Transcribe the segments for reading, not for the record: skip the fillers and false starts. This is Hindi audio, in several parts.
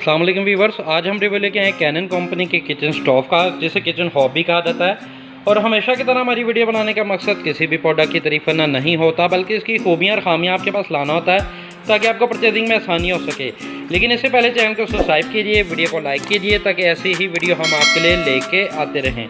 अस्सलाम वालेकुम व्यूअर्स, आज हम रिव्यू लेके आए कैनन कंपनी के किचन स्टोव का, जिसे किचन हॉब भी कहा जाता है। और हमेशा की तरह हमारी वीडियो बनाने का मकसद किसी भी प्रोडक्ट की तारीफ करना नहीं होता, बल्कि इसकी खूबियाँ और खामियाँ आपके पास लाना होता है ताकि आपको परचेजिंग में आसानी हो सके। लेकिन इससे पहले चैनल को सब्सक्राइब कीजिए, वीडियो को लाइक कीजिए ताकि ऐसी ही वीडियो हम आपके लिए लेके आते रहें।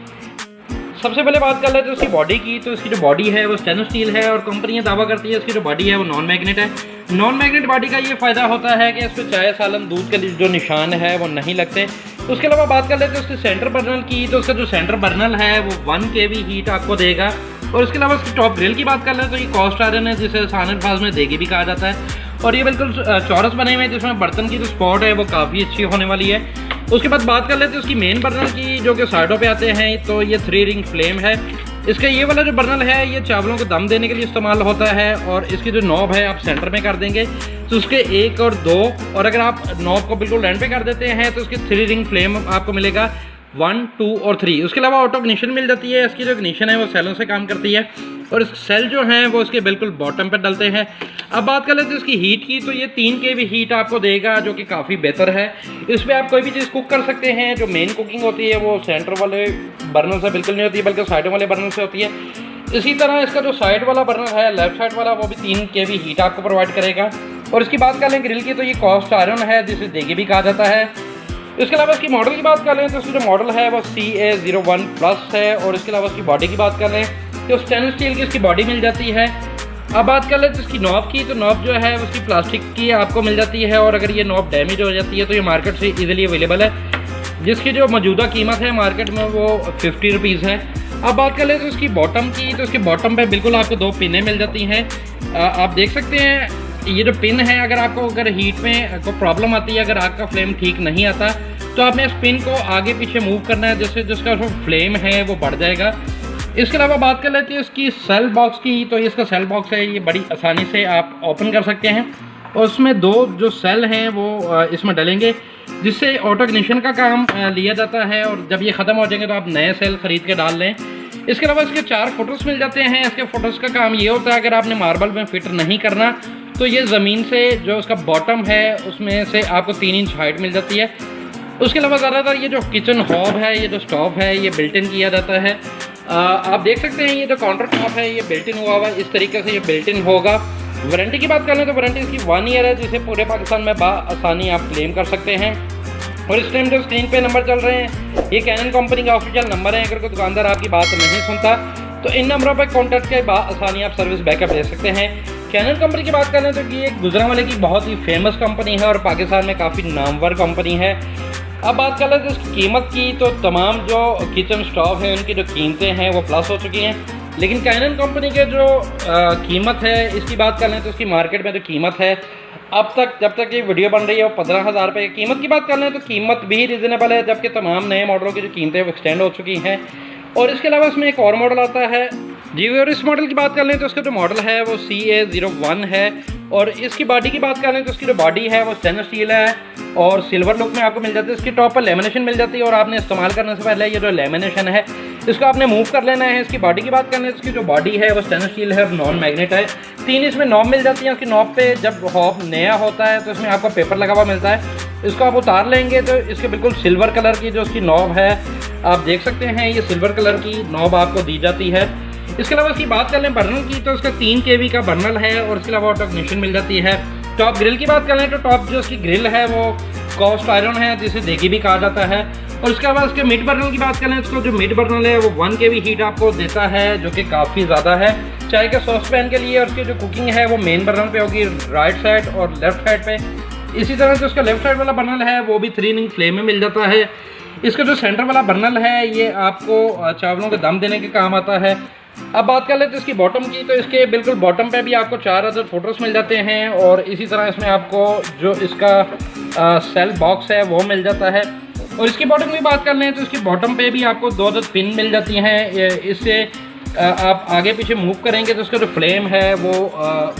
सबसे पहले बात कर लेते हैं उसकी बॉडी की। तो इसकी जो बॉडी है वो स्टेनलेस स्टील है और कंपनी ये दावा करती है इसकी जो बॉडी है वो नॉन मैग्नेट है। नॉन मैग्नेट बॉडी का ये फ़ायदा होता है कि इस पर चाय सालन दूध के जो निशान है वो नहीं लगते। उसके अलावा बात कर लेते हैं उसके सेंटर बर्नल की। तो उसका जो सेंटर बर्नल है वो 1 kV हीट आपको देगा। और इसके अलावा उसकी टॉप ग्रिल की बात कर लें तो ये कास्ट आयरन है, जिसे सान अल्फाज में देगी भी कहा जाता है। और ये बिल्कुल चौरस बने हुए हैं, जिसमें बर्तन की जो स्पॉट है वो काफ़ी अच्छी होने वाली है। उसके बाद बात कर लेते हैं उसकी मेन बर्नल की, जो कि साइडों पे आते हैं। तो ये 3 रिंग फ्लेम है। इसका ये वाला जो बर्नल है ये चावलों को दम देने के लिए इस्तेमाल होता है। और इसकी जो नॉब है आप सेंटर में कर देंगे तो उसके 1 और 2, और अगर आप नॉब को बिल्कुल एंड पे कर देते हैं तो इसकी 3 रिंग फ्लेम आपको मिलेगा 1, 2 और 3। उसके अलावा ऑटो इग्निशन मिल जाती है। इसकी जो इग्निशन है वो सेलों से काम करती है और इस सेल जो हैं वो इसके बिल्कुल बॉटम पर डलते हैं। अब बात कर लेते हैं इसकी हीट की। तो ये 3 kV हीट आपको देगा, जो कि काफ़ी बेहतर है। इसमें आप कोई भी चीज़ कुक कर सकते हैं। जो मेन कुकिंग होती है वो सेंटर वाले बर्नर से बिल्कुल नहीं होती है, बल्कि साइड वाले बर्नर से होती है। इसी तरह इसका जो साइड वाला बर्नर है, लेफ्ट साइड वाला, वो भी 3 kV हीट आपको प्रोवाइड करेगा। और इसकी बात कर लें ग्रिल की, तो ये कास्ट आयरन है, जिसे देगी भी कहा जाता है। इसके अलावा इसकी मॉडल की बात कर लें तो इसकी जो मॉडल है वो CA01+ है। और इसके अलावा इसकी बॉडी की बात कर लें तो स्टेनलेस स्टील की इसकी बॉडी मिल जाती है। अब बात कर लें तो इसकी नॉब की। तो नॉब जो है उसकी प्लास्टिक की आपको मिल जाती है। और अगर ये नॉब डैमेज हो जाती है तो ये मार्केट से इजीली अवेलेबल है, जिसकी जो मौजूदा कीमत है मार्केट में वो 50 रुपीज़ है। अब बात कर लें तो इसकी बॉटम की। तो इसके बॉटम पे बिल्कुल आपको 2 पिनें मिल जाती हैं। आप देख सकते हैं ये जो पिन है, अगर हीट में कोई प्रॉब्लम आती है, अगर आग का फ्लेम ठीक नहीं आता, तो आपने इस पिन को आगे पीछे मूव करना है, जिससे जिसका जो फ्लेम है वो बढ़ जाएगा। इसके अलावा बात कर लेते हैं इसकी सेल बॉक्स की। तो इसका सेल बॉक्स है, ये बड़ी आसानी से आप ओपन कर सकते हैं। और उसमें 2 जो सेल हैं वो इसमें डलेंगे, जिससे ऑटो इग्निशन का काम लिया जाता है। और जब ये ख़त्म हो जाएंगे तो आप नए सेल ख़रीद के डाल लें। इसके अलावा इसके 4 फुटर्स मिल जाते हैं। इसके फुटर्स का काम ये होता है, अगर आपने मार्बल में फिट नहीं करना तो ये ज़मीन से जो उसका बॉटम है उसमें से आपको 3 इंच हाइट मिल जाती है। उसके अलावा ज़्यादातर ये जो किचन हॉब है, ये जो स्टोव है, ये बिल्ट इन किया जाता है। आप देख सकते हैं ये जो काउंटर टॉप है ये बिल्ट इन हुआ हुआ है, इस तरीके से ये बिल्ट इन होगा। वारंटी की बात करें तो वारंटी इसकी 1 ईयर है, जिसे पूरे पाकिस्तान में आसानी आप क्लेम कर सकते हैं। और इस टाइम जो स्क्रीन पे नंबर चल रहे हैं ये कैनन कंपनी का ऑफिशियल नंबर है। अगर कोई दुकानदार आपकी बात नहीं सुनता तो इन नंबरों पर कॉन्टैक्ट के आसानी आप सर्विस बैकअप ले सकते हैं। कैनन कंपनी की बात करें तो ये एक गुजरांवाले की बहुत ही फेमस कंपनी है और पाकिस्तान में काफ़ी नामवर कंपनी है। अब बात कर लेते हैं इसकी कीमत की। तो तमाम जो किचन स्टोव हैं उनकी जो कीमतें हैं वो प्लस हो चुकी हैं, लेकिन कैनन कंपनी के जो कीमत है इसकी बात कर लें तो इसकी मार्केट में जो कीमत है अब तक, जब तक ये वीडियो बन रही है, वो 15,000 रुपये की कीमत की बात कर लें तो कीमत भी रीज़नेबल है, जबकि तमाम नए मॉडलों की जो कीमतें वो एक्सटेंड हो चुकी हैं। और इसके अलावा इसमें एक और मॉडल आता है जी। और इस मॉडल की बात कर लें तो इसका जो मॉडल है वो CA01 है। और इसकी बॉडी की बात करें तो इसकी जो बॉडी है वो स्टेनलेस स्टील है और सिल्वर लुक में आपको मिल जाती है। इसकी टॉप पर लेमिनेशन मिल जाती है और आपने इस्तेमाल करने से पहले ये जो लेमिनेशन है इसको आपने मूव कर लेना है। इसकी बॉडी की बात करें तो इसकी जो बॉडी है वो स्टेनलेस स्टील है और नॉन मैग्नेट है। 3 इसमें नॉब मिल जाती है। उसकी नॉब पे जब हॉब नया होता है तो इसमें आपको पेपर लगा हुआ मिलता है। इसको आप उतार लेंगे तो इसके बिल्कुल सिल्वर कलर की जो उसकी नॉब है आप देख सकते हैं, ये सिल्वर कलर की नॉब आपको दी जाती है। इसके अलावा इसकी बात कर लें बर्नल की तो इसका 3 kV का बर्नल है और इसके अलावा ऑटो इग्निशन मिल जाती है। टॉप ग्रिल की बात कर लें तो टॉप जो इसकी ग्रिल है वो कास्ट आयरन है, जिसे देगी भी कहा जाता है। और उसके बाद इसके मिड बर्नल की बात करें तो जो मिड बर्नल है वो 1 kV हीट आपको देता है, जो कि काफ़ी ज़्यादा है चाय के सॉस पैन के लिए। और उसकी जो कुकिंग है वो मेन बर्नल पे होगी, राइट साइड और लेफ्ट साइड पे। इसी तरह से उसका लेफ्ट साइड वाला बर्नल है वो भी 3 रिंग फ्लेम में मिल जाता है। इसका जो सेंटर वाला बर्नल है ये आपको चावलों को दम देने के काम आता है। अब बात कर लेते हैं इसकी बॉटम की। तो इसके बिल्कुल बॉटम पे भी आपको 4 अदर फुटर्स मिल जाते हैं। और इसी तरह इसमें आपको जो इसका सेल बॉक्स है वो मिल जाता है। और इसकी बॉटम की बात कर लें तो इसकी बॉटम पे भी आपको 2 अदर पिन मिल जाती हैं। इससे आप आगे पीछे मूव करेंगे तो उसका जो फ्लेम है वो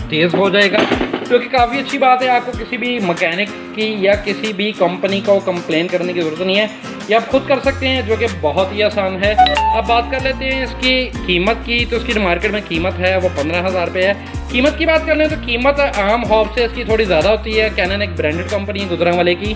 तेज़ हो जाएगा, जो कि काफ़ी अच्छी बात है। आपको किसी भी मैकेनिक की या किसी भी कंपनी को कंप्लेन करने की ज़रूरत नहीं है, ये आप खुद कर सकते हैं, जो कि बहुत ही आसान है। अब बात कर लेते हैं इसकी कीमत की। तो इसकी मार्केट में कीमत है वो 15,000 रुपये है। कीमत की बात कर लें तो कीमत आम हॉब से इसकी थोड़ी ज़्यादा होती है। कैनन एक ब्रांडेड कंपनी है गुजरांवाले की।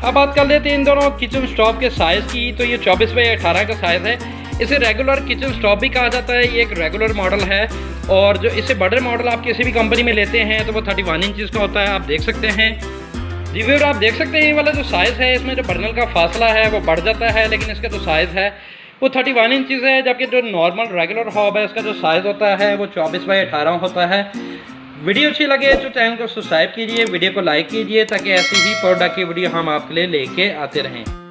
अब बात कर लेते हैं इन दोनों किचन स्टोव के साइज़ की। तो ये 24x18 का साइज़ है। इसे रेगुलर किचन स्टोव भी कहा जाता है। ये एक रेगुलर मॉडल है और जो इससे बड़े मॉडल आप किसी भी कंपनी में लेते हैं तो वो 31 इंचज़ का होता है, आप देख सकते हैं। रिव्यूअर आप देख सकते हैं ये वाला जो साइज़ है इसमें जो बर्नल का फासला है वो बढ़ जाता है, लेकिन इसका जो साइज़ है वो 31 इंचज़ है। जबकि जो नॉर्मल रेगुलर हॉब है इसका जो साइज़ होता है वो 24x18 होता है। वीडियो अच्छी लगे तो चैनल को सब्सक्राइब कीजिए, वीडियो को लाइक कीजिए ताकि ऐसी ही प्रोडक्ट की वीडियो हम आपके लिए लेके आते रहें।